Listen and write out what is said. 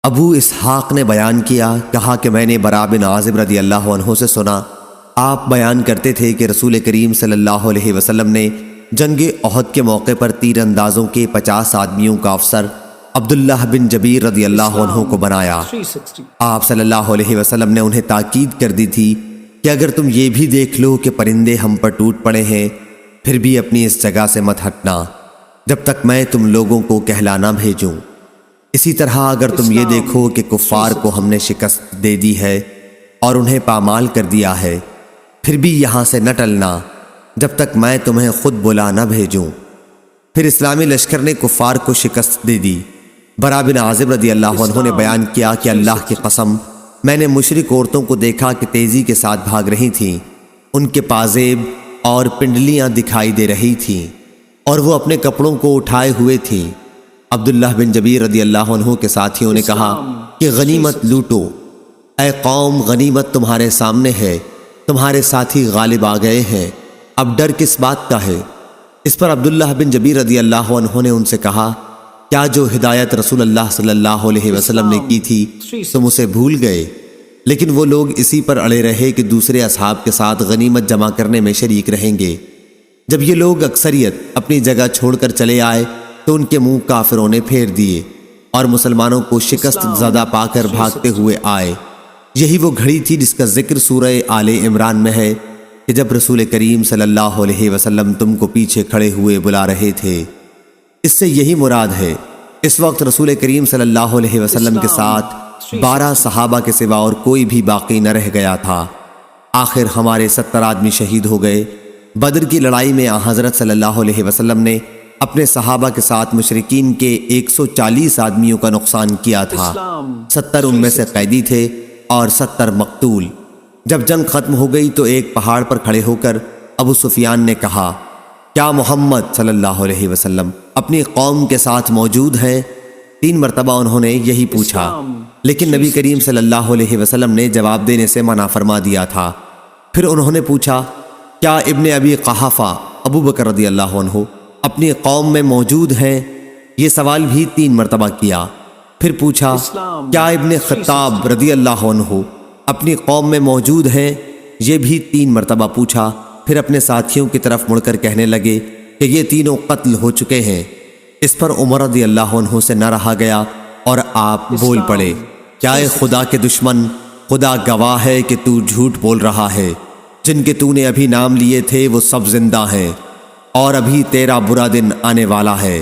ابو اسحاق نے بیان کہا کہ میں نے براء بن عازب رضی اللہ عنہ سے سنا، آپ بیان کرتے تھے کہ رسول کریم صلی اللہ علیہ وسلم نے جنگ احد کے موقع پر تیر اندازوں کے 50 آدمیوں کا افسر عبداللہ بن جبیر رضی اللہ عنہ کو بنایا۔ آپ صلی اللہ علیہ وسلم نے انہیں تاکید کر دی تھی کہ اگر تم یہ بھی دیکھ لو کہ پرندے ہم پر ٹوٹ پڑے ہیں، پھر بھی اپنی اس جگہ سے مت ہٹنا جب تک میں تم لوگوں کو کہلانا بھیجوں۔ اسی طرح اگر تم یہ دیکھو کہ کفار کو ہم نے شکست دے دی ہے اور انہیں پامال کر دیا ہے، پھر بھی یہاں سے نہ ٹلنا جب تک میں تمہیں خود بلا نہ بھیجوں۔ پھر اسلامی لشکر نے کفار کو شکست دے دی۔ براء بن عازب رضی اللہ عنہ نے بیان کیا کہ اللہ کی قسم، میں نے مشرک عورتوں کو دیکھا کہ تیزی کے ساتھ بھاگ رہی تھیں، ان کے پازیب اور پنڈلیاں دکھائی دے رہی تھیں اور وہ اپنے کپڑوں کو اٹھائے ہوئے تھیں۔ عبداللہ بن جبیر رضی اللہ عنہ کے ساتھیوں نے کہا کہ غنیمت لوٹو، اے قوم غنیمت تمہارے سامنے ہے، تمہارے ساتھی غالب آ گئے ہیں، اب ڈر کس بات کا ہے؟ اس پر عبداللہ بن جبیر رضی اللہ عنہ نے ان سے کہا، کیا جو ہدایت رسول اللہ صلی اللہ علیہ وسلم نے کی تھی تم اسے بھول گئے؟ لیکن وہ لوگ اسی پر اڑے رہے کہ دوسرے اصحاب کے ساتھ غنیمت جمع کرنے میں شریک رہیں گے۔ جب یہ لوگ اکثریت اپنی جگہ چھوڑ کر چلے آئے تو ان کے منہ کافروں نے پھیر دیے اور مسلمانوں کو شکست زدہ پا کر بھاگتے ہوئے آئے۔ یہی وہ گھڑی تھی جس کا ذکر سورہ آل عمران میں ہے کہ جب رسول کریم صلی اللہ علیہ وسلم تم کو پیچھے کھڑے ہوئے بلا رہے تھے۔ اس سے یہی مراد ہے۔ اس وقت رسول کریم صلی اللہ علیہ وسلم کے ساتھ 12 صحابہ کے سوا اور کوئی بھی باقی نہ رہ گیا تھا۔ آخر ہمارے 70 آدمی شہید ہو گئے۔ بدر کی لڑائی میں حضرت صلی اللہ علیہ وسلم نے اپنے صحابہ کے ساتھ مشرکین کے 140 آدمیوں کا نقصان کیا تھا۔ 70 ان میں سے قیدی تھے اور 70 مقتول۔ جب جنگ ختم ہو گئی تو ایک پہاڑ پر کھڑے ہو کر ابو سفیان نے کہا، کیا محمد صلی اللہ علیہ وسلم اپنی قوم کے ساتھ موجود ہیں؟ 3 مرتبہ انہوں نے یہی پوچھا، لیکن نبی کریم صلی اللہ علیہ وسلم نے جواب دینے سے منع فرما دیا تھا۔ پھر انہوں نے پوچھا، کیا ابن ابی قحافہ ابو بکر رضی اللہ عنہ اپنی قوم میں موجود ہیں؟ یہ سوال بھی 3 مرتبہ کیا۔ پھر پوچھا، کیا ابن خطاب رضی اللہ عنہ اپنی قوم میں موجود ہیں؟ یہ بھی 3 مرتبہ پوچھا۔ پھر اپنے ساتھیوں کی طرف مڑ کر کہنے لگے کہ یہ تینوں قتل ہو چکے ہیں۔ اس پر عمر رضی اللہ عنہ سے نہ رہا گیا اور آپ بول پڑے، کیا اے خدا کے دشمن، خدا گواہ ہے کہ تو جھوٹ بول رہا ہے، جن کے تو نے ابھی نام لیے تھے وہ سب زندہ ہیں اور ابھی تیرا برا دن آنے والا ہے۔